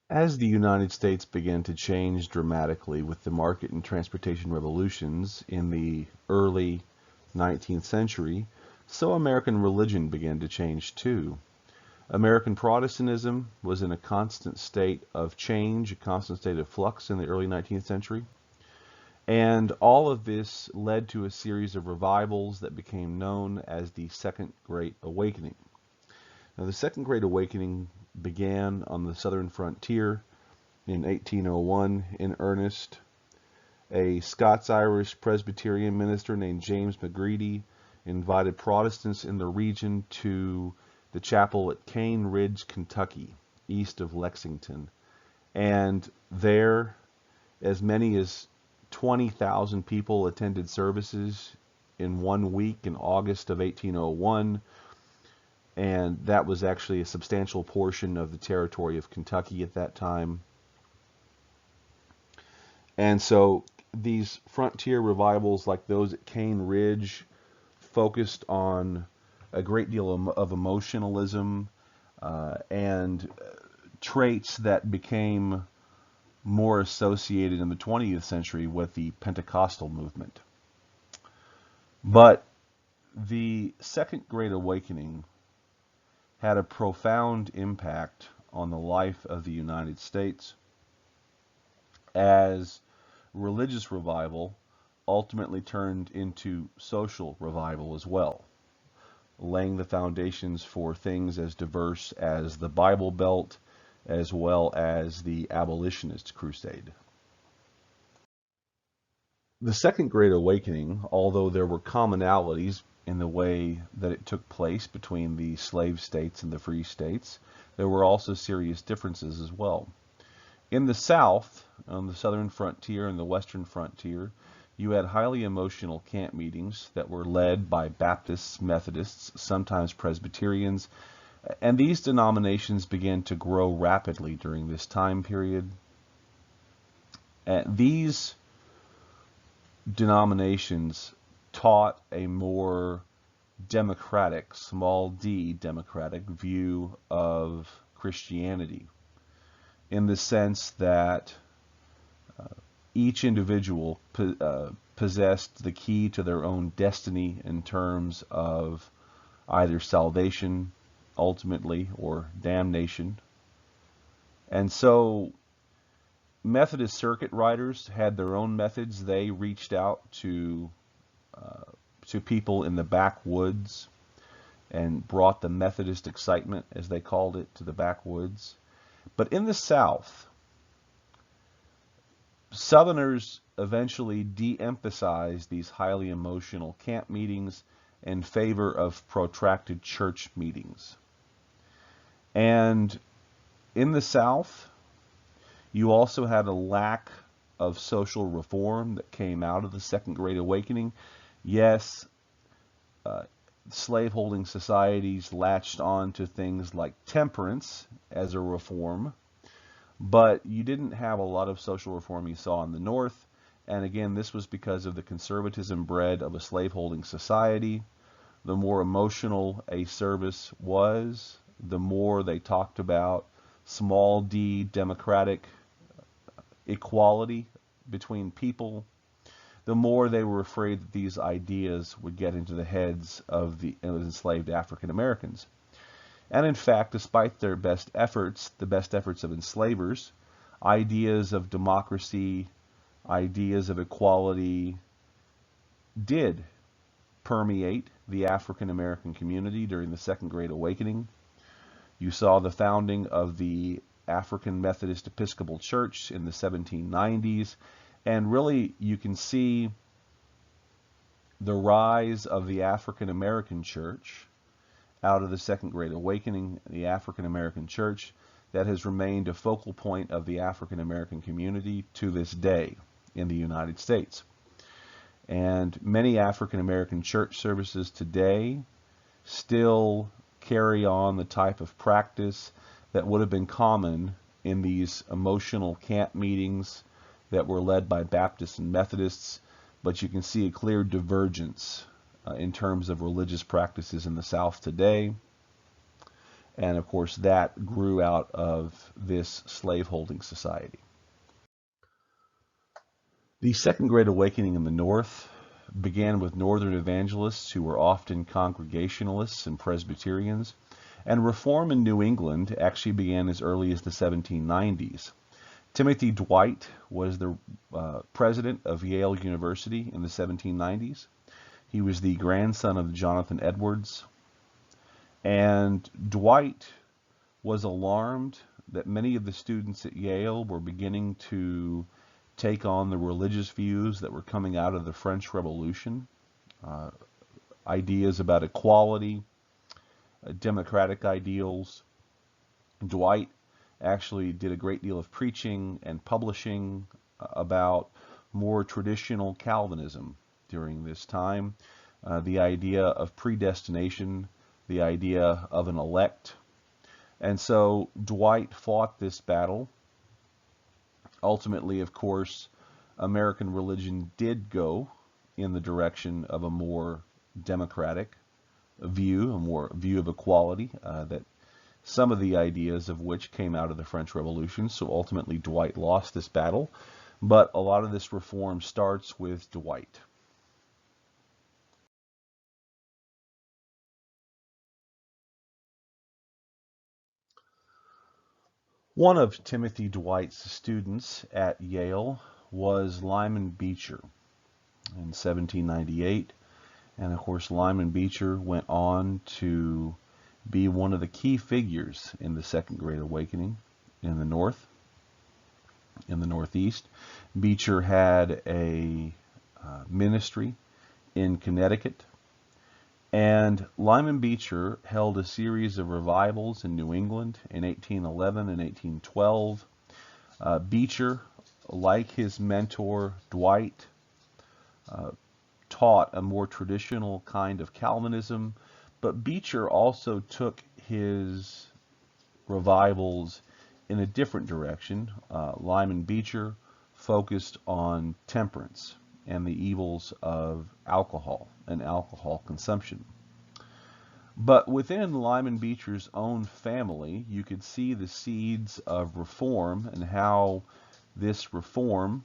As the United States began to change dramatically with the market and transportation revolutions in the early 19th century, so American religion began to change too. American Protestantism was in a constant state of change, a constant state of flux in the early 19th century. And all of this led to a series of revivals that became known as the Second Great Awakening. Now, the Second Great Awakening began on the southern frontier in 1801 in earnest. A Scots-Irish Presbyterian minister named James McGready invited Protestants in the region to the chapel at Cane Ridge, Kentucky, east of Lexington. And there, as many as 20,000 people attended services in 1 week in August of 1801, and that was actually a substantial portion of the territory of Kentucky at that time. And so these frontier revivals like those at Cane Ridge focused on a great deal of emotionalism and traits that became more associated in the 20th century with the Pentecostal movement. But the Second Great Awakening had a profound impact on the life of the United States as religious revival ultimately turned into social revival as well, laying the foundations for things as diverse as the Bible Belt as well as the Abolitionist Crusade. The Second Great Awakening, although there were commonalities in the way that it took place between the slave states and the free states, there were also serious differences as well. In the South, on the southern frontier and the western frontier, you had highly emotional camp meetings that were led by Baptists, Methodists, sometimes Presbyterians, and these denominations began to grow rapidly during this time period. These denominations taught a more democratic, small d democratic view of Christianity, in the sense that each individual possessed the key to their own destiny in terms of either salvation, ultimately, or damnation. And so Methodist circuit riders had their own methods. They reached out to people in the backwoods and brought the Methodist excitement, as they called it, to the backwoods. But in the South, Southerners eventually de-emphasized these highly emotional camp meetings in favor of protracted church meetings. And in the South, you also had a lack of social reform that came out of the Second Great Awakening. Yes, slaveholding societies latched on to things like temperance as a reform, but you didn't have a lot of social reform you saw in the North. And again, this was because of the conservatism bred of a slaveholding society. The more emotional a service was, the more they talked about small d democratic equality between people, the more they were afraid that these ideas would get into the heads of the enslaved African Americans. And in fact, despite their best efforts, the best efforts of enslavers, ideas of democracy, ideas of equality did permeate the African American community during the Second Great Awakening. You saw the founding of the African Methodist Episcopal Church in the 1790s, and really you can see the rise of the African American church out of the Second Great Awakening, the African American church that has remained a focal point of the African American community to this day in the United States. And many African American church services today still carry on the type of practice that would have been common in these emotional camp meetings that were led by Baptists and Methodists, but you can see a clear divergence in terms of religious practices in the South today. And of course, that grew out of this slaveholding society. The Second Great Awakening in the North began with Northern evangelists who were often Congregationalists and Presbyterians, and reform in New England actually began as early as the 1790s. Timothy Dwight was the president of Yale University in the 1790s. He was the grandson of Jonathan Edwards, and Dwight was alarmed that many of the students at Yale were beginning to take on the religious views that were coming out of the French Revolution, ideas about equality, democratic ideals. Dwight actually did a great deal of preaching and publishing about more traditional Calvinism during this time, the idea of predestination, the idea of an elect. And so Dwight fought this battle. Ultimately, of course, American religion did go in the direction of a more democratic view, a more view of equality, that some of the ideas of which came out of the French Revolution. So ultimately, Dwight lost this battle, but a lot of this reform starts with Dwight. One of Timothy Dwight's students at Yale was Lyman Beecher in 1798. And of course, Lyman Beecher went on to be one of the key figures in the Second Great Awakening in the North, in the Northeast. Beecher had a ministry in Connecticut. And Lyman Beecher held a series of revivals in New England in 1811 and 1812. Beecher, like his mentor Dwight, taught a more traditional kind of Calvinism, but Beecher also took his revivals in a different direction. Lyman Beecher focused on temperance and the evils of alcohol and alcohol consumption. But within Lyman Beecher's own family, you could see the seeds of reform and how this reform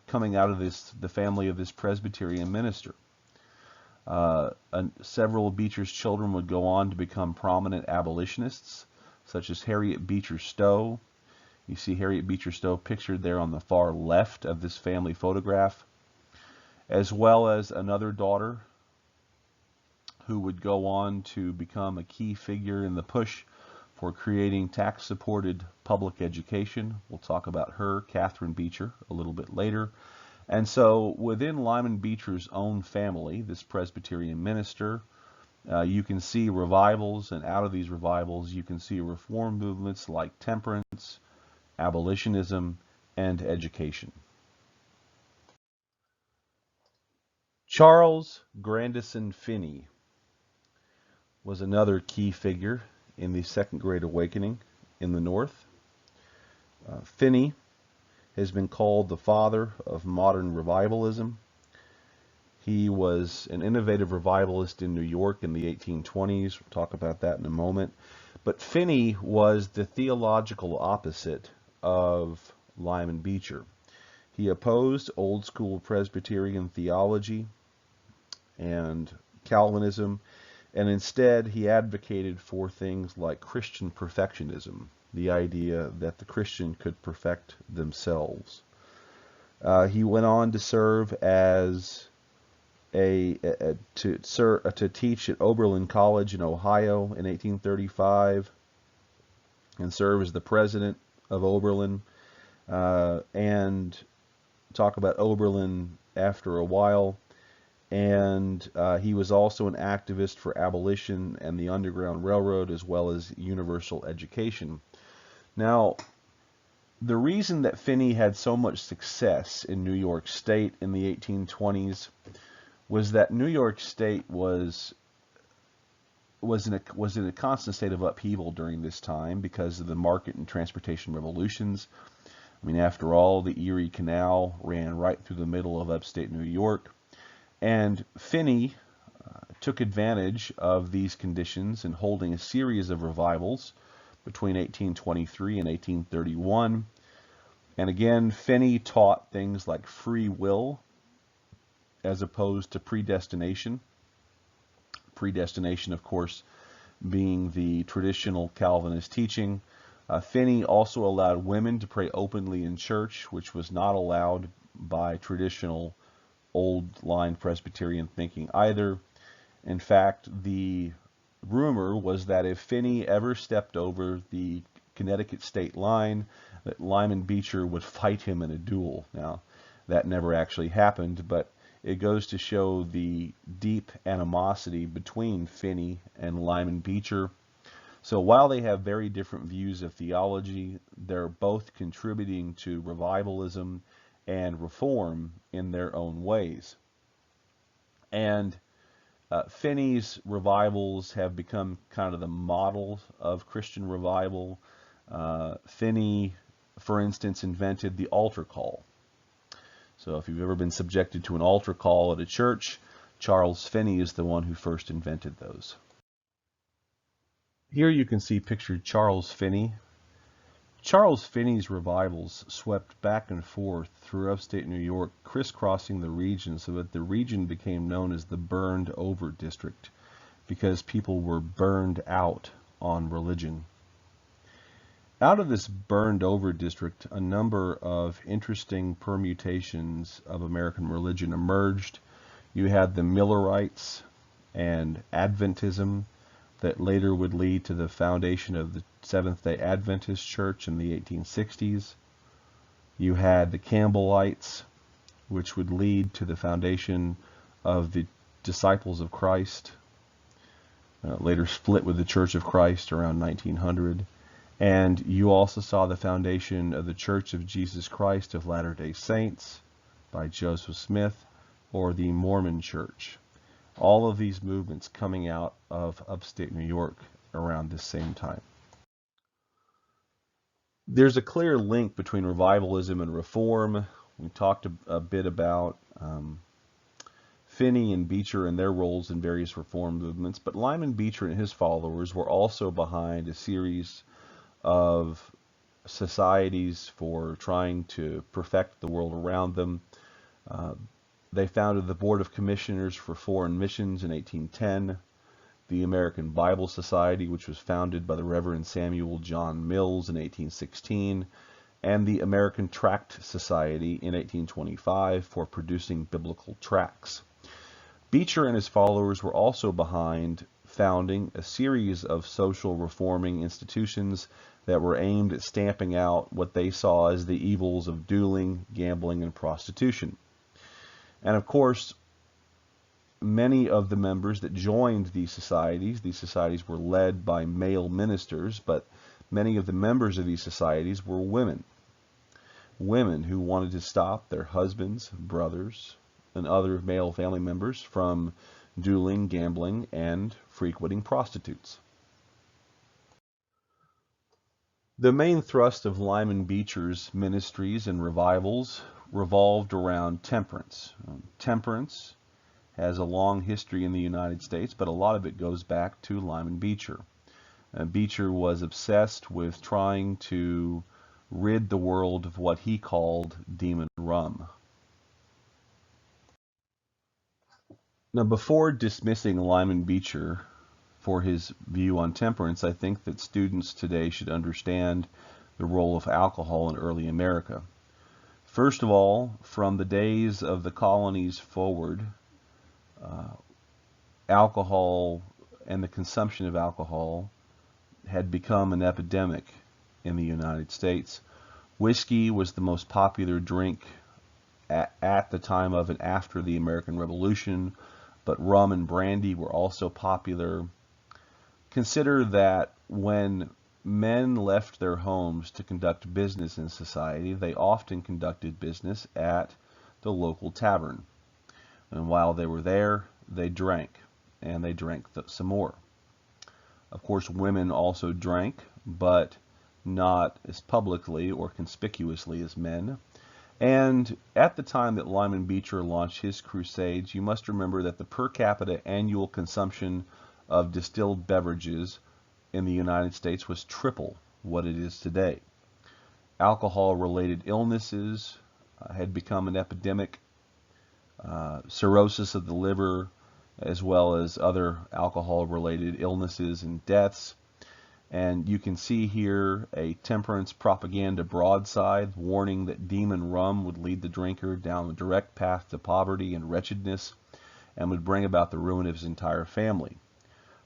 coming out of the family of this Presbyterian minister. Several of Beecher's children would go on to become prominent abolitionists, such as Harriet Beecher Stowe. You see Harriet Beecher Stowe pictured there on the far left of this family photograph, as well as another daughter who would go on to become a key figure in the push for creating tax-supported public education. We'll talk about her, Catherine Beecher, a little bit later. And so within Lyman Beecher's own family, this Presbyterian minister, you can see revivals, and out of these revivals you can see reform movements like temperance, abolitionism, and education. Charles Grandison Finney was another key figure in the Second Great Awakening in the North. Finney has been called the father of modern revivalism. He was an innovative revivalist in New York in the 1820s. We'll talk about that in a moment. But Finney was the theological opposite of Lyman Beecher. He opposed old school Presbyterian theology and Calvinism, and instead he advocated for things like Christian perfectionism, the idea that the Christian could perfect themselves. He went on to serve as to teach at Oberlin College in Ohio in 1835, and serve as the president of Oberlin, and talk about Oberlin after a while. And he was also an activist for abolition and the Underground Railroad, as well as universal education. Now, the reason that Finney had so much success in New York State in the 1820s was that New York State was in a constant state of upheaval during this time because of the market and transportation revolutions. I mean, after all, the Erie Canal ran right through the middle of upstate New York. And Finney took advantage of these conditions in holding a series of revivals between 1823 and 1831. And again, Finney taught things like free will as opposed to predestination. Predestination, of course, being the traditional Calvinist teaching. Finney also allowed women to pray openly in church, which was not allowed by traditional old line Presbyterian thinking either. In fact, the rumor was that if Finney ever stepped over the Connecticut state line, that Lyman Beecher would fight him in a duel. Now, that never actually happened, but it goes to show the deep animosity between Finney and Lyman Beecher. So while they have very different views of theology, they're both contributing to revivalism and reform in their own ways. And Finney's revivals have become kind of the model of Christian revival. Finney, for instance, invented the altar call. So if you've ever been subjected to an altar call at a church, Charles Finney is the one who first invented those. Here you can see pictured Charles Finney. Charles Finney's revivals swept back and forth through upstate New York, crisscrossing the region so that the region became known as the burned over district because people were burned out on religion. Out of this burned over district, a number of interesting permutations of American religion emerged. You had the Millerites and Adventism that later would lead to the foundation of the Seventh-day Adventist Church in the 1860s. You had the Campbellites, which would lead to the foundation of the Disciples of Christ, later split with the Church of Christ around 1900. And you also saw the foundation of the Church of Jesus Christ of Latter-day Saints by Joseph Smith, or the Mormon Church. All of these movements coming out of upstate New York around this same time. There's a clear link between revivalism and reform. We talked a bit about Finney and Beecher and their roles in various reform movements, but Lyman Beecher and his followers were also behind a series of societies for trying to perfect the world around them. They founded the Board of Commissioners for Foreign Missions in 1810, the American Bible Society, which was founded by the Reverend Samuel John Mills in 1816, and the American Tract Society in 1825 for producing biblical tracts. Beecher and his followers were also behind founding a series of social reforming institutions that were aimed at stamping out what they saw as the evils of dueling, gambling, and prostitution. And of course, many of the members that joined these societies were led by male ministers, but many of the members of these societies were women. Women who wanted to stop their husbands, brothers, and other male family members from dueling, gambling, and frequenting prostitutes. The main thrust of Lyman Beecher's ministries and revivals revolved around temperance. Temperance has a long history in the United States, but a lot of it goes back to Lyman Beecher. Beecher was obsessed with trying to rid the world of what he called demon rum. Now, before dismissing Lyman Beecher for his view on temperance, I think that students today should understand the role of alcohol in early America. First of all, from the days of the colonies forward, alcohol and the consumption of alcohol had become an epidemic in the United States. Whiskey was the most popular drink at the time of and after the American Revolution, but rum and brandy were also popular. Consider that when men left their homes to conduct business in society, they often conducted business at the local tavern. And while they were there, they drank, and they drank some more. Of course, women also drank, but not as publicly or conspicuously as men. And at the time that Lyman Beecher launched his crusades, you must remember that the per capita annual consumption of distilled beverages in the United States was triple what it is today. Alcohol-related illnesses had become an epidemic, cirrhosis of the liver, as well as other alcohol-related illnesses and deaths. And you can see here a temperance propaganda broadside warning that demon rum would lead the drinker down a direct path to poverty and wretchedness and would bring about the ruin of his entire family.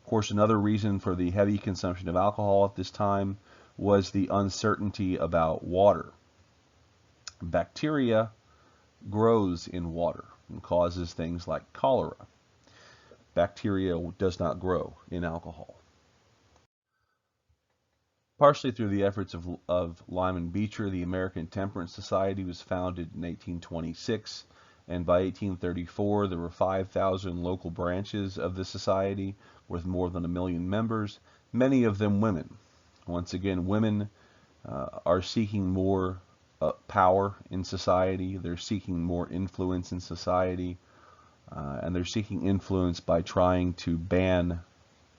Of course, another reason for the heavy consumption of alcohol at this time was the uncertainty about water. Bacteria grows in water and causes things like cholera. Bacteria does not grow in alcohol. Partially through the efforts of Lyman Beecher, the American Temperance Society was founded in 1826, and by 1834 there were 5,000 local branches of the society with more than 1 million members, many of them women. Once again, women are seeking more power in society, they're seeking more influence in society, and they're seeking influence by trying to ban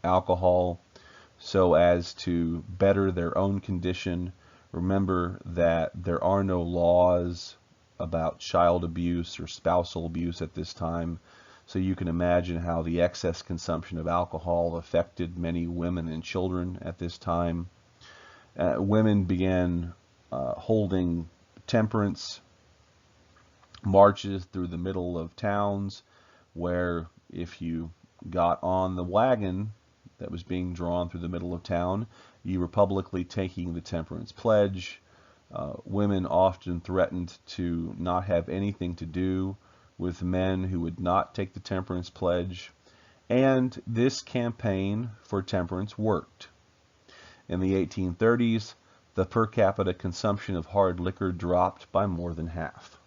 alcohol so as to better their own condition. Remember that there are no laws about child abuse or spousal abuse at this time, so you can imagine how the excess consumption of alcohol affected many women and children at this time. Women began holding temperance marches through the middle of towns, where if you got on the wagon that was being drawn through the middle of town, you were publicly taking the temperance pledge. Women often threatened to not have anything to do with men who would not take the temperance pledge, and this campaign for temperance worked. In the 1830s, the per capita consumption of hard liquor dropped by more than half.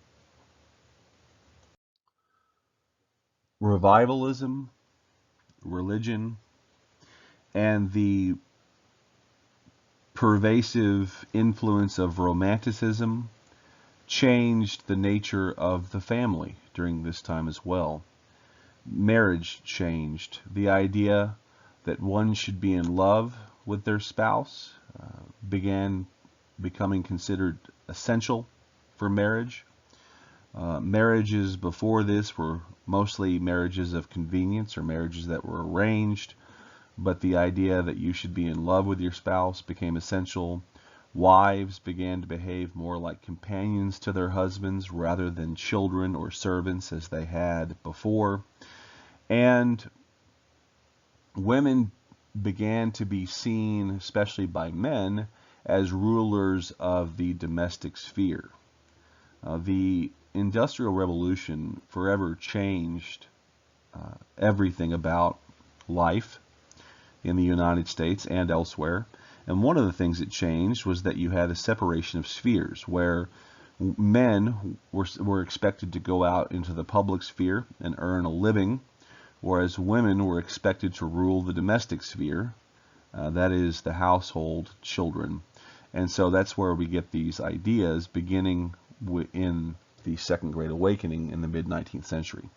Revivalism, religion, and the pervasive influence of Romanticism changed the nature of the family during this time as well. Marriage changed. The idea that one should be in love with their spouse began becoming considered essential for marriage. Marriages before this were mostly marriages of convenience or marriages that were arranged, but the idea that you should be in love with your spouse became essential. Wives began to behave more like companions to their husbands rather than children or servants as they had before. And women began to be seen, especially by men, as rulers of the domestic sphere. The Industrial Revolution forever changed everything about life in the United States and elsewhere. And one of the things it changed was that you had a separation of spheres, where men were expected to go out into the public sphere and earn a living, whereas women were expected to rule the domestic sphere, that is the household, children. And so that's where we get these ideas beginning in the Second Great Awakening in the mid-19th century.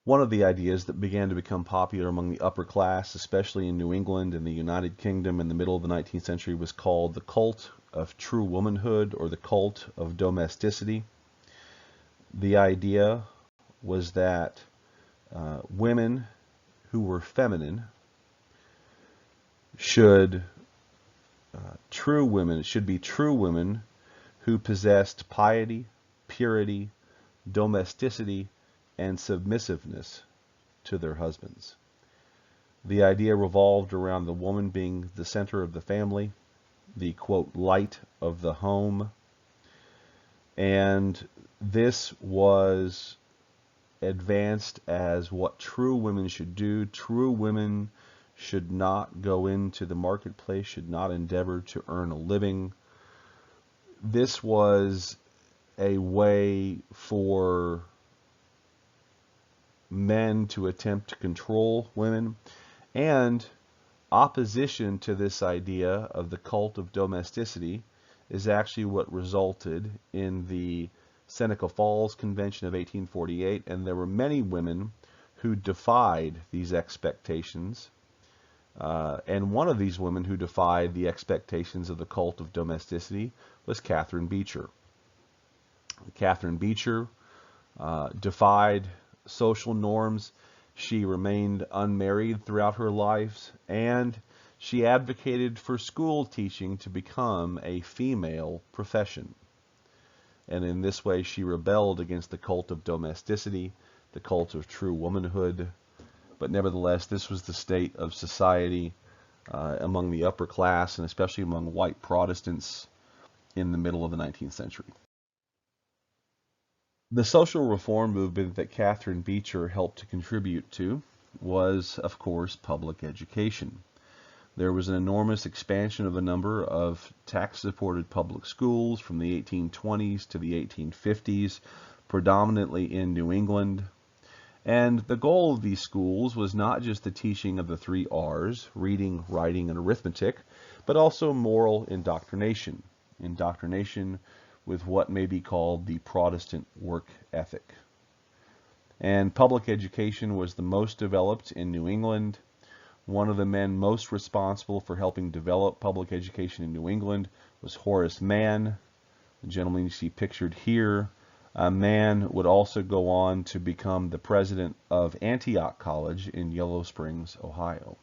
One of the ideas that began to become popular among the upper class, especially in New England and the United Kingdom in the middle of the 19th century, was called the cult of true womanhood, or the cult of domesticity. The idea was that women who were feminine should be true women who possessed piety, purity, domesticity, and submissiveness to their husbands. The idea revolved around the woman being the center of the family, the, quote, light of the home, and this was advanced as what true women should do. True women should not go into the marketplace, should not endeavor to earn a living. This was a way for men to attempt to control women, and opposition to this idea of the cult of domesticity is actually what resulted in the Seneca Falls Convention of 1848, and there were many women who defied these expectations. And one of these women who defied the expectations of the cult of domesticity was Catherine Beecher. Catherine Beecher defied social norms. She remained unmarried throughout her life, and she advocated for school teaching to become a female profession. And in this way, she rebelled against the cult of domesticity, the cult of true womanhood. But nevertheless, this was the state of society among the upper class, and especially among white Protestants in the middle of the 19th century. The social reform movement that Catherine Beecher helped to contribute to was, of course, public education. There was an enormous expansion of the number of tax-supported public schools from the 1820s to the 1850s, predominantly in New England. And the goal of these schools was not just the teaching of the 3 R's, reading, writing, and arithmetic, but also moral indoctrination. Indoctrination with what may be called the Protestant work ethic. And public education was the most developed in New England. One of the men most responsible for helping develop public education in New England was Horace Mann, the gentleman you see pictured here. Mann would also go on to become the president of Antioch College in Yellow Springs, Ohio.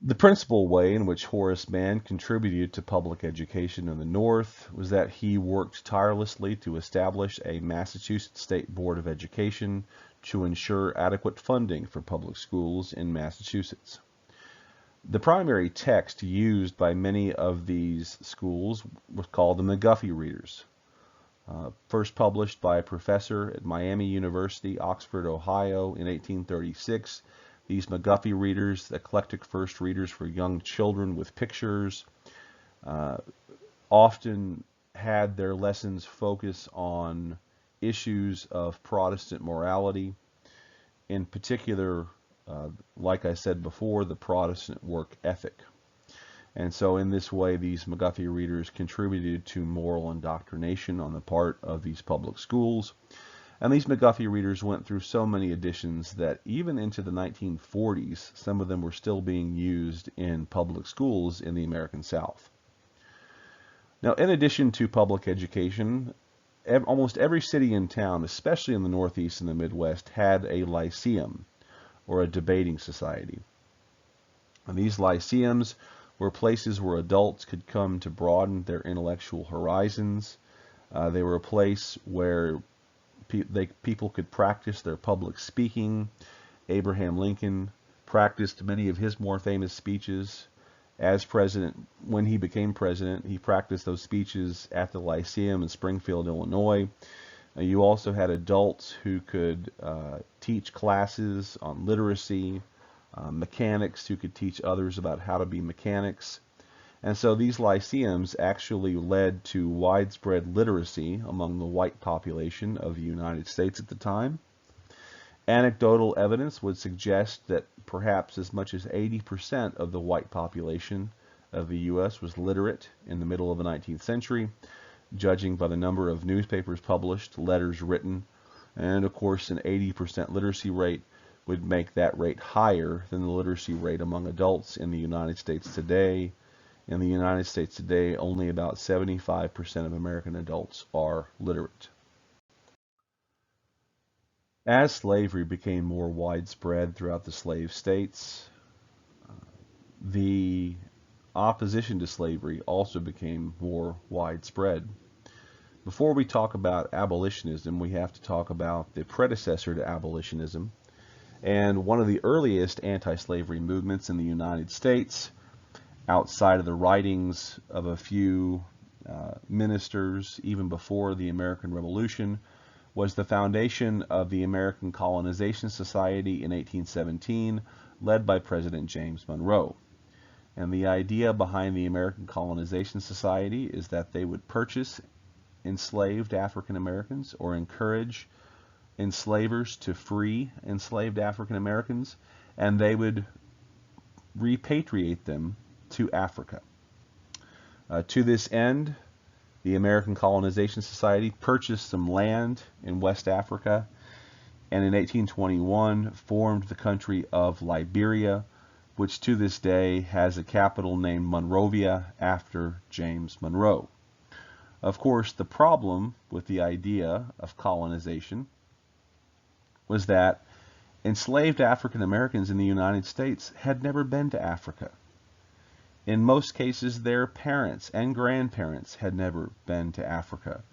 The principal way in which Horace Mann contributed to public education in the North was that he worked tirelessly to establish a Massachusetts State Board of Education to ensure adequate funding for public schools in Massachusetts. The primary text used by many of these schools was called the McGuffey Readers. First published by a professor at Miami University, Oxford, Ohio in 1836. These McGuffey Readers, eclectic first readers for young children with pictures, often had their lessons focus on issues of Protestant morality, in particular, like I said before, the Protestant work ethic. And so in this way, these McGuffey Readers contributed to moral indoctrination on the part of these public schools. And these McGuffey Readers went through so many editions that even into the 1940s, some of them were still being used in public schools in the American South. Now, in addition to public education, almost every city and town, especially in the Northeast and the Midwest, had a lyceum, or a debating society. And these lyceums were places where adults could come to broaden their intellectual horizons. They were a place where people could practice their public speaking. Abraham Lincoln practiced many of his more famous speeches as president. When he became president, he practiced those speeches at the Lyceum in Springfield, Illinois. You also had adults who could teach classes on literacy, mechanics who could teach others about how to be mechanics. And so these lyceums actually led to widespread literacy among the white population of the United States at the time. Anecdotal evidence would suggest that perhaps as much as 80% of the white population of the U.S. was literate in the middle of the 19th century, judging by the number of newspapers published, letters written, and of course an 80% literacy rate would make that rate higher than the literacy rate among adults in the United States today. In the United States today, only about 75% of American adults are literate. As slavery became more widespread throughout the slave states, the opposition to slavery also became more widespread. Before we talk about abolitionism, we have to talk about the predecessor to abolitionism. And one of the earliest anti-slavery movements in the United States, outside of the writings of a few ministers, even before the American Revolution, was the foundation of the American Colonization Society in 1817, led by President James Monroe. And the idea behind the American Colonization Society is that they would purchase enslaved African Americans or encourage enslavers to free enslaved African Americans, and they would repatriate them to Africa. To this end, the American Colonization Society purchased some land in West Africa, and in 1821 formed the country of Liberia, which to this day has a capital named Monrovia after James Monroe. Of course, the problem with the idea of colonization was that enslaved African Americans in the United States had never been to Africa. In most cases, their parents and grandparents had never been to Africa.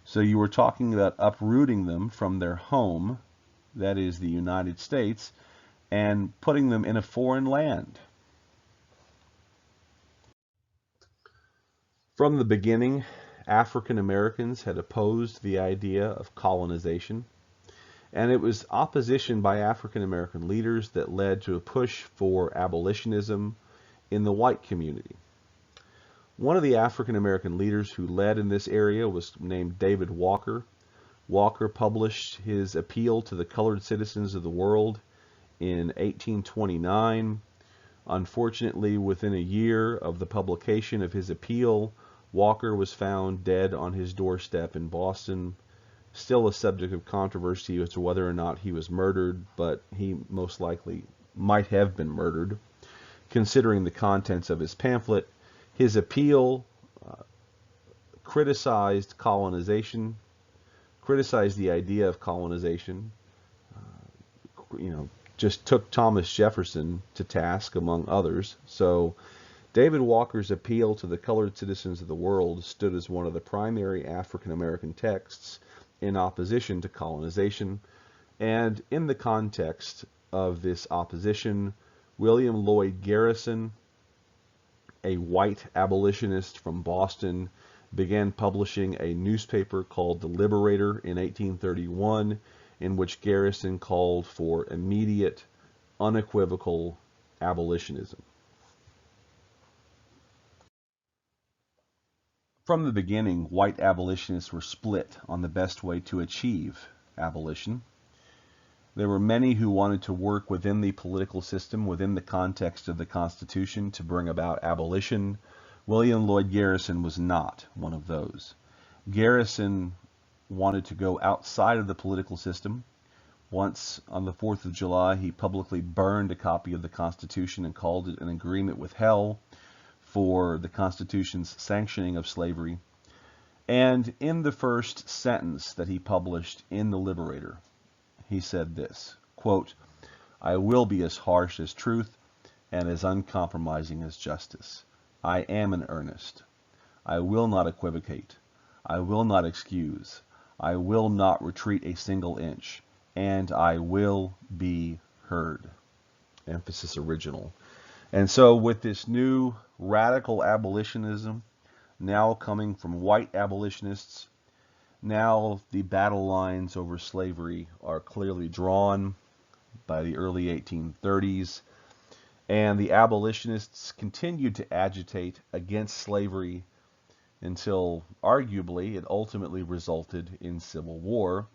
So you were talking about uprooting them from their home, that is the United States, and putting them in a foreign land. From the beginning, African Americans had opposed the idea of colonization, and it was opposition by African American leaders that led to a push for abolitionism in the white community. One of the African American leaders who led in this area was named David Walker. Walker published his appeal to the colored citizens of the world in 1829. Unfortunately, within a year of the publication of his appeal, Walker was found dead on his doorstep in Boston. Still a subject of controversy as to whether or not he was murdered, but he most likely might have been murdered. Considering the contents of his pamphlet, his appeal criticized colonization, criticized the idea of colonization, just took Thomas Jefferson to task, among others. So David Walker's appeal to the colored citizens of the world stood as one of the primary African American texts in opposition to colonization. And in the context of this opposition, William Lloyd Garrison, a white abolitionist from Boston, began publishing a newspaper called The Liberator in 1831, in which Garrison called for immediate, unequivocal abolitionism. From the beginning, white abolitionists were split on the best way to achieve abolition. There were many who wanted to work within the political system, within the context of the Constitution, to bring about abolition. William Lloyd Garrison was not one of those. Garrison wanted to go outside of the political system. Once, on the 4th of July, he publicly burned a copy of the Constitution and called it an agreement with hell for the Constitution's sanctioning of slavery. And in the first sentence that he published in The Liberator, he said this, quote, "I will be as harsh as truth and as uncompromising as justice. I am in earnest. I will not equivocate. I will not excuse. I will not retreat a single inch. And I will be heard." Emphasis original. And so with this new radical abolitionism now coming from white abolitionists, now the battle lines over slavery are clearly drawn by the early 1830s, and the abolitionists continued to agitate against slavery until arguably it ultimately resulted in civil war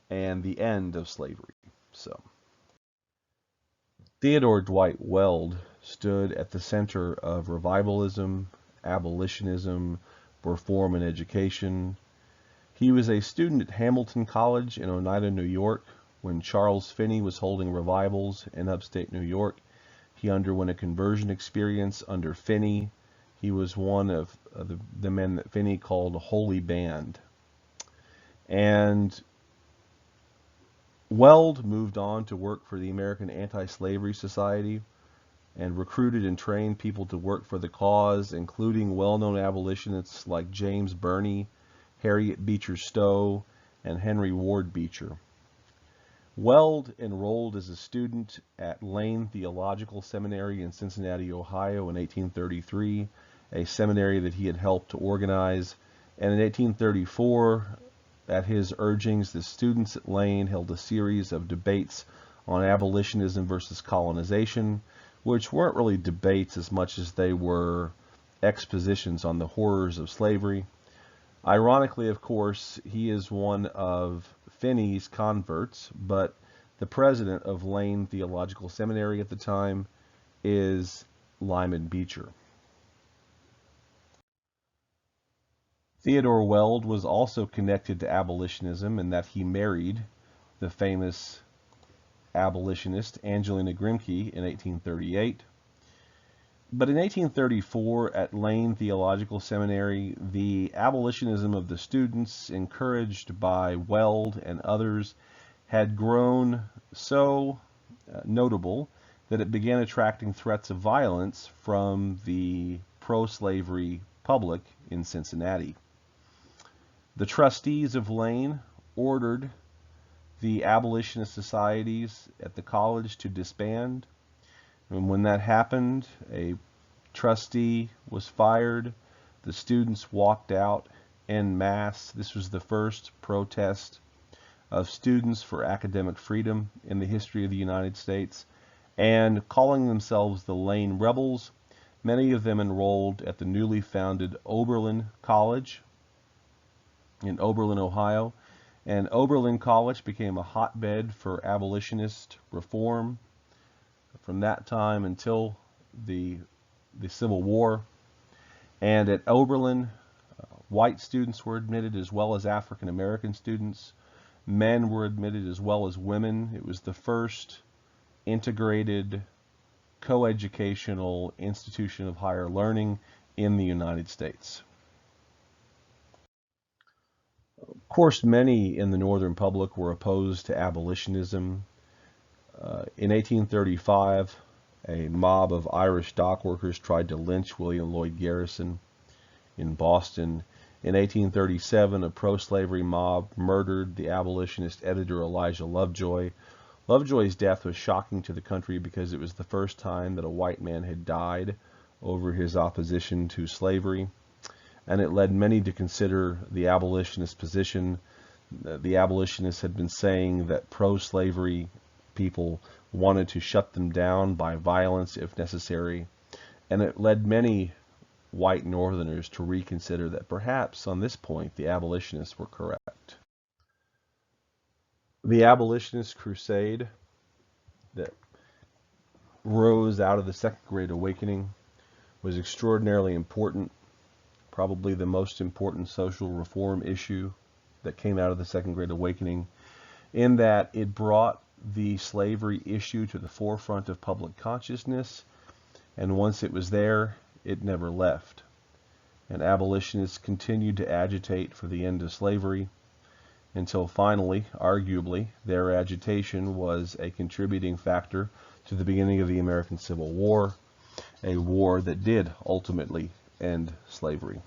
and the end of slavery. So Theodore Dwight Weld stood at the center of revivalism, abolitionism, reform in education. He was a student at Hamilton College in Oneida, New York, when Charles Finney was holding revivals in upstate New York. He underwent a conversion experience under Finney. He was one of the men that Finney called a holy band. And Weld moved on to work for the American Anti-Slavery Society and recruited and trained people to work for the cause, including well-known abolitionists like James Birney, Harriet Beecher Stowe, and Henry Ward Beecher. Weld enrolled as a student at Lane Theological Seminary in Cincinnati, Ohio in 1833, a seminary that he had helped to organize. And in 1834, at his urgings, the students at Lane held a series of debates on abolitionism versus colonization, which weren't really debates as much as they were expositions on the horrors of slavery. Ironically, of course, he is one of Finney's converts, but the president of Lane Theological Seminary at the time is Lyman Beecher. Theodore Weld was also connected to abolitionism in that he married the famous abolitionist Angelina Grimke in 1838. But in 1834, at Lane Theological Seminary, the abolitionism of the students, encouraged by Weld and others, had grown so notable that it began attracting threats of violence from the pro-slavery public in Cincinnati. The trustees of Lane ordered the abolitionist societies at the college to disband. And when that happened, a trustee was fired. The students walked out en masse. This was the first protest of students for academic freedom in the history of the United States. And calling themselves the Lane Rebels, many of them enrolled at the newly founded Oberlin College in Oberlin, Ohio. And Oberlin College became a hotbed for abolitionist reform from that time until the Civil War. And at Oberlin, white students were admitted as well as African American students. Men were admitted as well as women. It was the first integrated coeducational institution of higher learning in the United States. Of course, many in the Northern public were opposed to abolitionism. In 1835, a mob of Irish dockworkers tried to lynch William Lloyd Garrison in Boston. In 1837, a pro-slavery mob murdered the abolitionist editor Elijah Lovejoy. Lovejoy's death was shocking to the country because it was the first time that a white man had died over his opposition to slavery, and it led many to consider the abolitionist position. The abolitionists had been saying that pro-slavery people wanted to shut them down by violence if necessary, and it led many white Northerners to reconsider that perhaps on this point the abolitionists were correct. The Abolitionist Crusade that rose out of the Second Great Awakening was extraordinarily important, probably the most important social reform issue that came out of the Second Great Awakening, in that it brought the slavery issue to the forefront of public consciousness, and once it was there, it never left. And abolitionists continued to agitate for the end of slavery until finally, arguably, their agitation was a contributing factor to the beginning of the American Civil War, a war that did ultimately end slavery.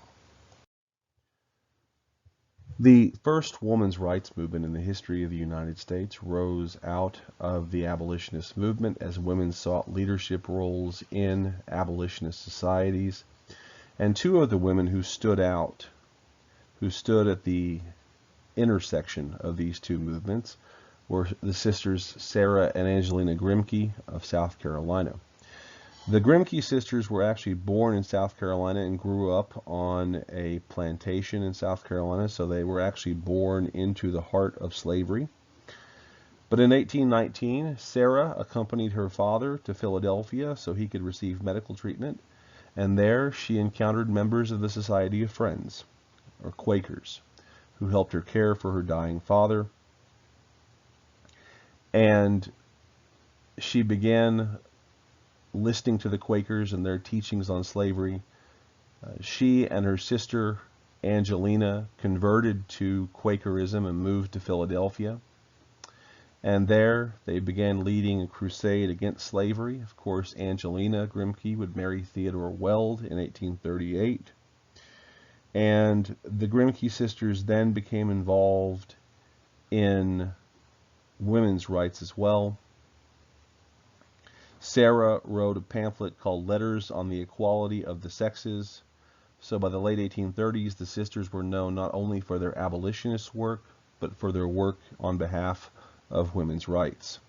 The first women's rights movement in the history of the United States rose out of the abolitionist movement as women sought leadership roles in abolitionist societies. And two of the women who stood out, who stood at the intersection of these two movements, were the sisters Sarah and Angelina Grimke of South Carolina. The Grimke sisters were actually born in South Carolina and grew up on a plantation in South Carolina, so they were actually born into the heart of slavery. But in 1819, Sarah accompanied her father to Philadelphia so he could receive medical treatment, and there she encountered members of the Society of Friends, or Quakers, who helped her care for her dying father. And she began listening to the Quakers and their teachings on slavery. She and her sister Angelina converted to Quakerism and moved to Philadelphia. And there they began leading a crusade against slavery. Of course, Angelina Grimke would marry Theodore Weld in 1838. And the Grimke sisters then became involved in women's rights as well. Sarah wrote a pamphlet called Letters on the Equality of the Sexes. So by the late 1830s, the sisters were known not only for their abolitionist work, but for their work on behalf of women's rights.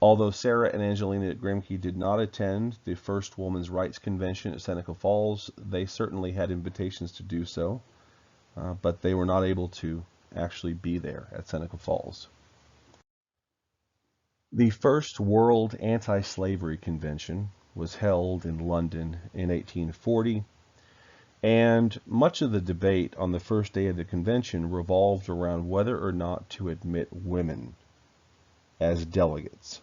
Although Sarah and Angelina Grimke did not attend the first Women's Rights Convention at Seneca Falls, they certainly had invitations to do so, but they were not able to actually be there at Seneca Falls. The first World Anti-Slavery Convention was held in London in 1840, And much of the debate on the first day of the convention revolved around whether or not to admit women as delegates.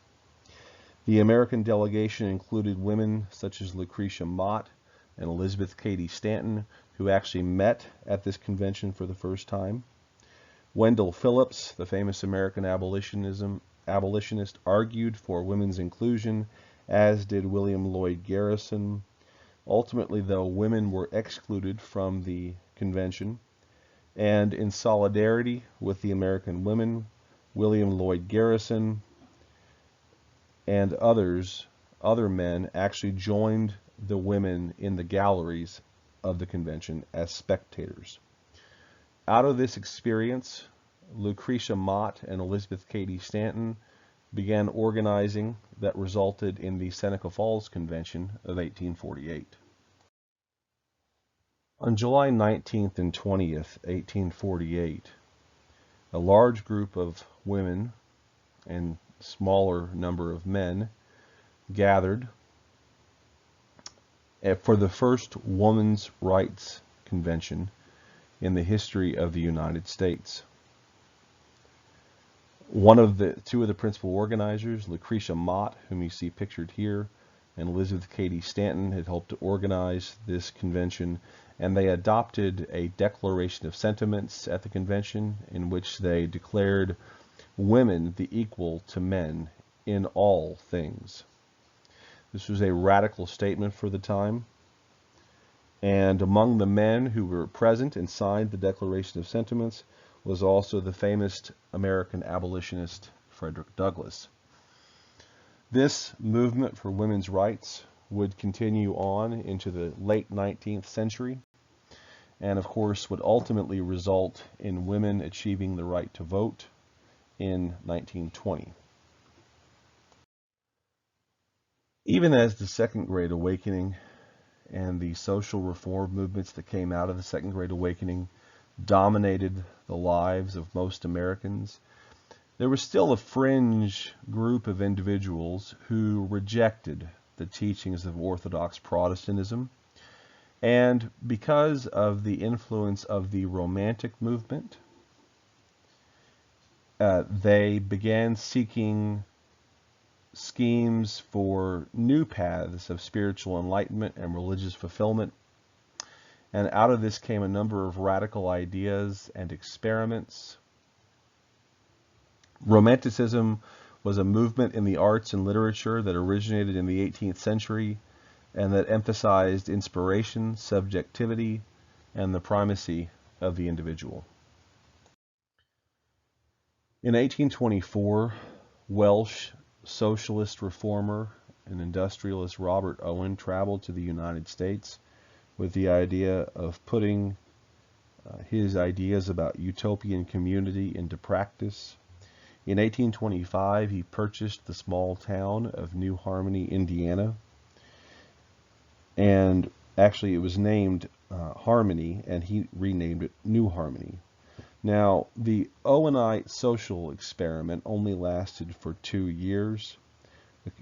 The American delegation included women such as Lucretia Mott and Elizabeth Cady Stanton, who actually met at this convention for the first time. Wendell Phillips, the famous American abolitionist, argued for women's inclusion, as did William Lloyd Garrison. Ultimately, though, women were excluded from the convention, and in solidarity with the American women, William Lloyd Garrison and other men actually joined the women in the galleries of the convention as spectators. Out of this experience, Lucretia Mott and Elizabeth Cady Stanton began organizing that resulted in the Seneca Falls Convention of 1848. On July 19th and 20th, 1848, a large group of women and smaller number of men gathered for the first women's rights convention in the history of the United States. Two of the principal organizers, Lucretia Mott, whom you see pictured here, and Elizabeth Cady Stanton, had helped to organize this convention, and they adopted a declaration of sentiments at the convention in which they declared women the equal to men in all things. This was a radical statement for the time, and among the men who were present and signed the Declaration of Sentiments was also the famous American abolitionist Frederick Douglass. This movement for women's rights would continue on into the late 19th century, and of course would ultimately result in women achieving the right to vote in 1920. Even as the Second Great Awakening and the social reform movements that came out of the Second Great Awakening dominated the lives of most Americans, there was still a fringe group of individuals who rejected the teachings of Orthodox Protestantism, and because of the influence of the Romantic movement, they began seeking schemes for new paths of spiritual enlightenment and religious fulfillment. And out of this came a number of radical ideas and experiments. Romanticism was a movement in the arts and literature that originated in the 18th century and that emphasized inspiration, subjectivity, and the primacy of the individual. In 1824, Welsh socialist reformer and industrialist Robert Owen traveled to the United States with the idea of putting his ideas about utopian community into practice. In 1825, he purchased the small town of New Harmony, Indiana, and actually it was named Harmony, and he renamed it New Harmony. Now, the Owenite social experiment only lasted for 2 years.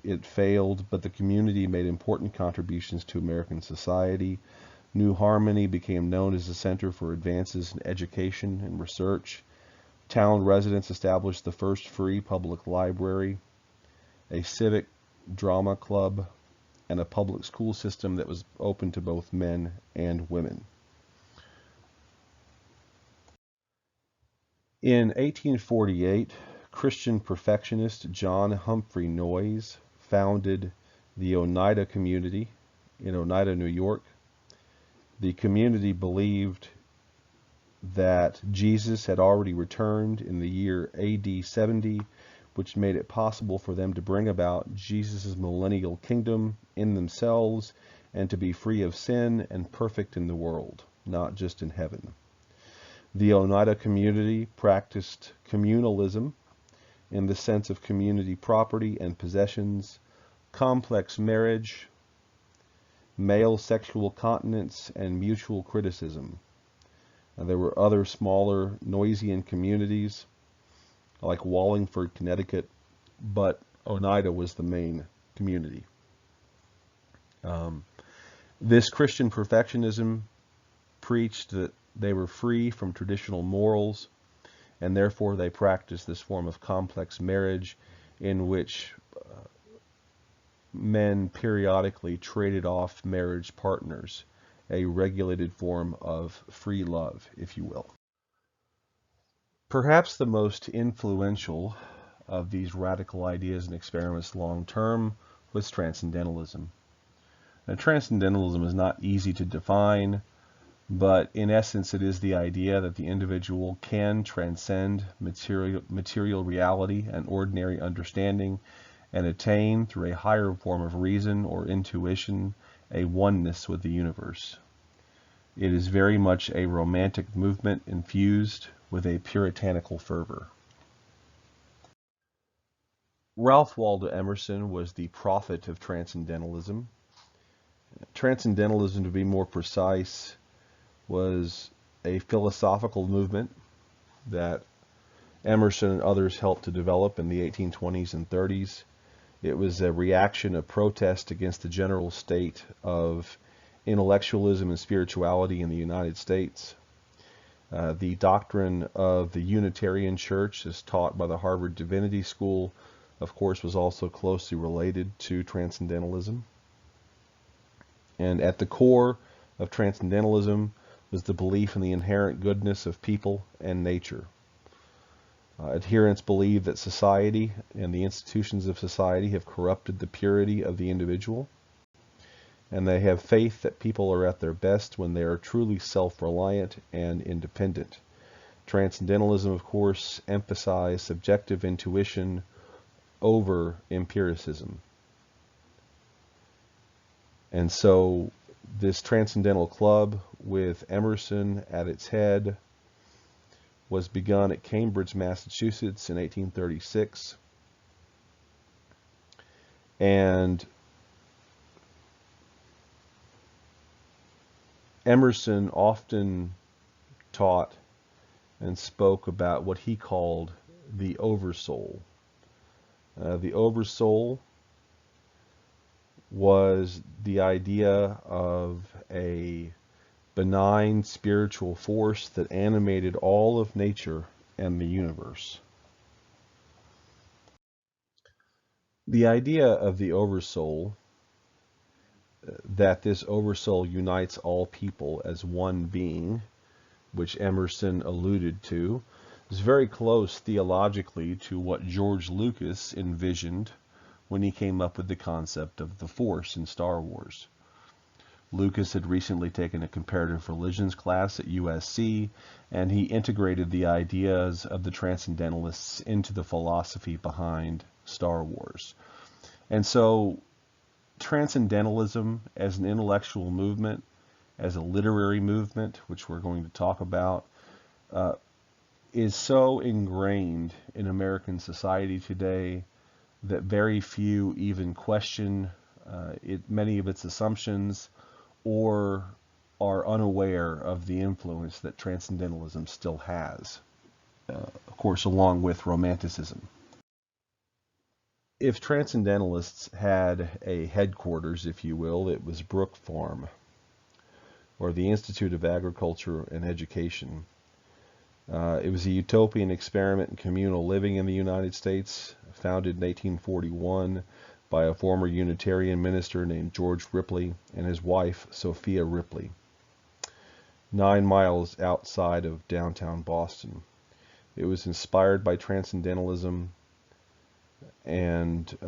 It failed, but the community made important contributions to American society. New Harmony became known as a center for advances in education and research. Town residents established the first free public library, a civic drama club, and a public school system that was open to both men and women. In 1848, Christian perfectionist John Humphrey Noyes founded the Oneida community in Oneida, New York. The community believed that Jesus had already returned in the year AD 70, which made it possible for them to bring about Jesus' millennial kingdom in themselves and to be free of sin and perfect in the world, not just in heaven. The Oneida community practiced communalism in the sense of community property and possessions, complex marriage, male sexual continence, and mutual criticism. There were other smaller Noyesian communities like Wallingford, Connecticut, but Oneida was the main community. This Christian perfectionism preached that they were free from traditional morals, and therefore they practiced this form of complex marriage in which men periodically traded off marriage partners, a regulated form of free love, if you will. Perhaps the most influential of these radical ideas and experiments long term was Transcendentalism. Now, Transcendentalism is not easy to define, but in essence it is the idea that the individual can transcend material reality and ordinary understanding and attain, through a higher form of reason or intuition, a oneness with the universe. It is very much a romantic movement infused with a puritanical fervor. Ralph Waldo Emerson was the prophet of Transcendentalism. Transcendentalism, to be more precise, was a philosophical movement that Emerson and others helped to develop in the 1820s and 30s. It was a reaction, a protest against the general state of intellectualism and spirituality in the United States. The doctrine of the Unitarian Church, as taught by the Harvard Divinity School, of course, was also closely related to Transcendentalism. And at the core of Transcendentalism was the belief in the inherent goodness of people and nature. Adherents believe that society and the institutions of society have corrupted the purity of the individual, and they have faith that people are at their best when they are truly self-reliant and independent. Transcendentalism, of course, emphasized subjective intuition over empiricism. And so this Transcendental Club, with Emerson at its head, was begun at Cambridge, Massachusetts in 1836. And Emerson often taught and spoke about what he called the oversoul. The oversoul was the idea of a benign spiritual force that animated all of nature and the universe. The idea of the oversoul, that this oversoul unites all people as one being, which Emerson alluded to, is very close theologically to what George Lucas envisioned when he came up with the concept of the Force in Star Wars. Lucas had recently taken a comparative religions class at USC, and he integrated the ideas of the Transcendentalists into the philosophy behind Star Wars. And so Transcendentalism as an intellectual movement, as a literary movement, which we're going to talk about, is so ingrained in American society today that very few even question many of its assumptions, or are unaware of the influence that Transcendentalism still has, of course, along with Romanticism. If Transcendentalists had a headquarters, if you will, it was Brook Farm, or the Institute of Agriculture and Education. It was a utopian experiment in communal living in the United States, founded in 1841 by a former Unitarian minister named George Ripley and his wife, Sophia Ripley, 9 miles outside of downtown Boston. It was inspired by Transcendentalism, and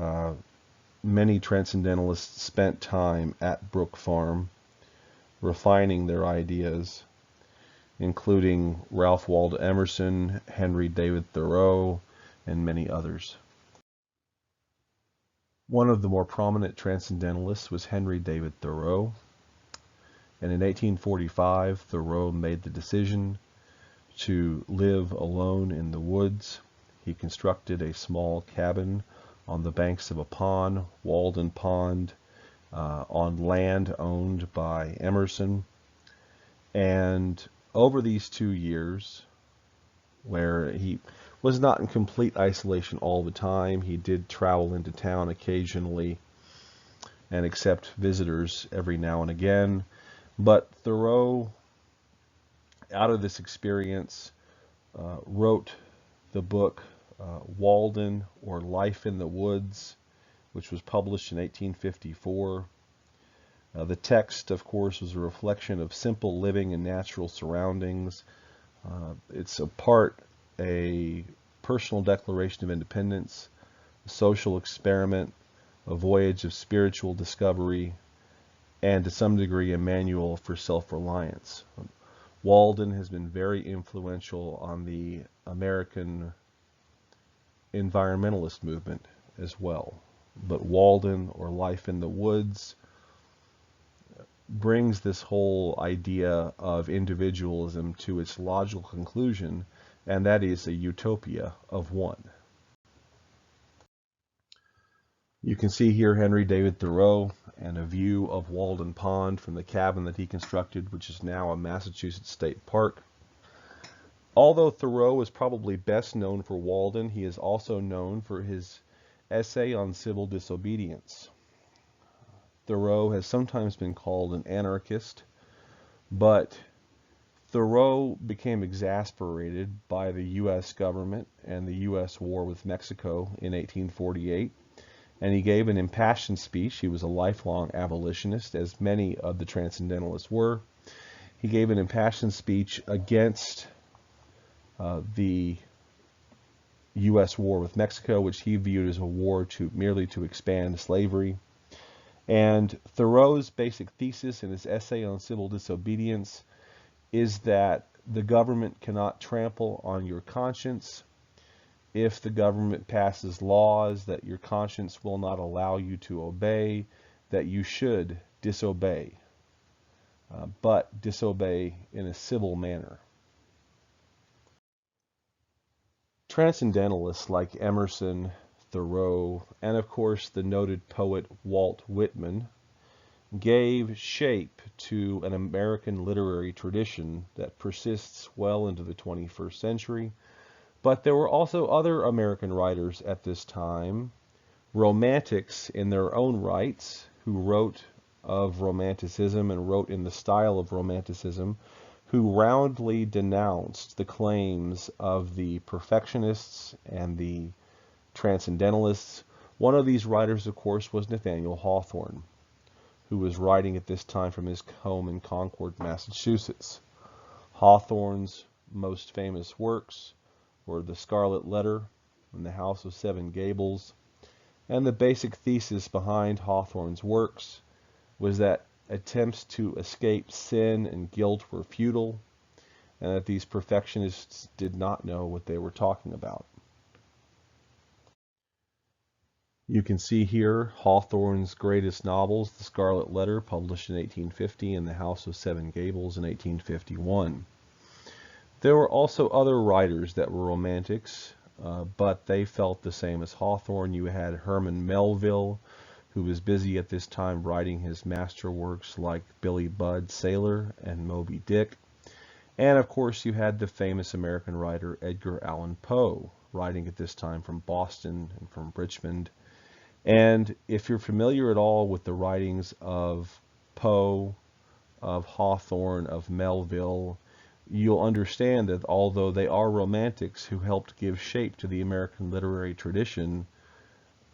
many Transcendentalists spent time at Brook Farm refining their ideas, including Ralph Waldo Emerson, Henry David Thoreau, and many others. One of the more prominent Transcendentalists was Henry David Thoreau, and in 1845 Thoreau made the decision to live alone in the woods. He constructed a small cabin on the banks of a pond, Walden Pond, on land owned by Emerson. And over these 2 years, where he was not in complete isolation all the time, he did travel into town occasionally and accept visitors every now and again. But Thoreau out of this experience, wrote the book Walden, or Life in the Woods, which was published in 1854. The text, of course, was a reflection of simple living in natural surroundings. It's a personal declaration of independence, a social experiment, a voyage of spiritual discovery, and to some degree a manual for self-reliance. Walden has been very influential on the American environmentalist movement as well. But Walden, or Life in the Woods, brings this whole idea of individualism to its logical conclusion, and that is a utopia of one. You can see here Henry David Thoreau and a view of Walden Pond from the cabin that he constructed, which is now a Massachusetts state park. Although Thoreau is probably best known for Walden, he is also known for his essay on civil disobedience. Thoreau has sometimes been called an anarchist, but Thoreau became exasperated by the U.S. government and the U.S. war with Mexico in 1848, and he gave an impassioned speech. He was a lifelong abolitionist, as many of the Transcendentalists were. He gave an impassioned speech against the U.S. war with Mexico, which he viewed as a war merely to expand slavery. And Thoreau's basic thesis in his essay on civil disobedience is that the government cannot trample on your conscience. If the government passes laws that your conscience will not allow you to obey, that you should disobey, but disobey in a civil manner. Transcendentalists like Emerson, Thoreau, and of course the noted poet Walt Whitman gave shape to an American literary tradition that persists well into the 21st century. But there were also other American writers at this time, romantics in their own rights, who wrote of Romanticism and wrote in the style of Romanticism, who roundly denounced the claims of the perfectionists and the Transcendentalists. One of these writers, of course, was Nathaniel Hawthorne, who was writing at this time from his home in Concord, Massachusetts. Hawthorne's most famous works were The Scarlet Letter and The House of Seven Gables, and the basic thesis behind Hawthorne's works was that attempts to escape sin and guilt were futile, and that these perfectionists did not know what they were talking about. You can see here Hawthorne's greatest novels, The Scarlet Letter, published in 1850, and The House of Seven Gables in 1851. There were also other writers that were romantics, but they felt the same as Hawthorne. You had Herman Melville, who was busy at this time writing his masterworks like Billy Budd Sailor and Moby Dick. And of course you had the famous American writer Edgar Allan Poe, writing at this time from Boston and from Richmond. And if you're familiar at all with the writings of Poe, of Hawthorne, of Melville, you'll understand that although they are romantics who helped give shape to the American literary tradition,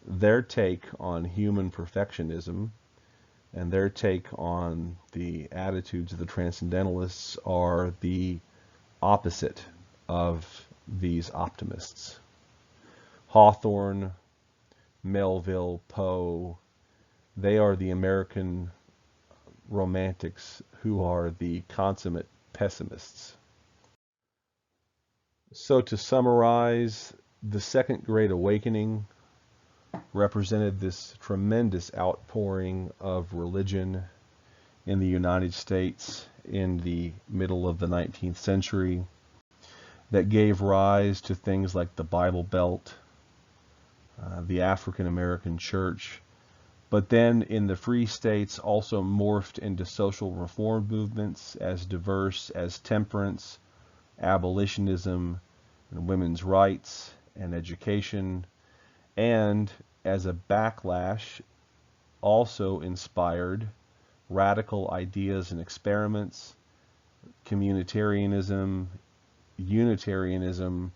their take on human perfectionism and their take on the attitudes of the Transcendentalists are the opposite of these optimists. Hawthorne, Melville, Poe, they are the American romantics who are the consummate pessimists. So to summarize, the Second Great Awakening represented this tremendous outpouring of religion in the United States in the middle of the 19th century that gave rise to things like the Bible Belt, the African American Church, but then in the free states also morphed into social reform movements as diverse as temperance, abolitionism, and women's rights and education, and as a backlash also inspired radical ideas and experiments communitarianism, Unitarianism,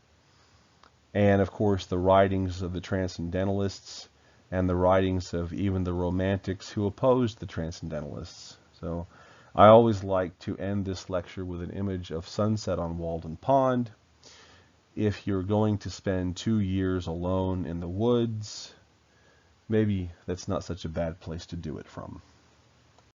and of course the writings of the Transcendentalists and the writings of even the Romantics who opposed the Transcendentalists. So I always like to end this lecture with an image of sunset on Walden Pond. If you're going to spend 2 years alone in the woods, maybe that's not such a bad place to do it from.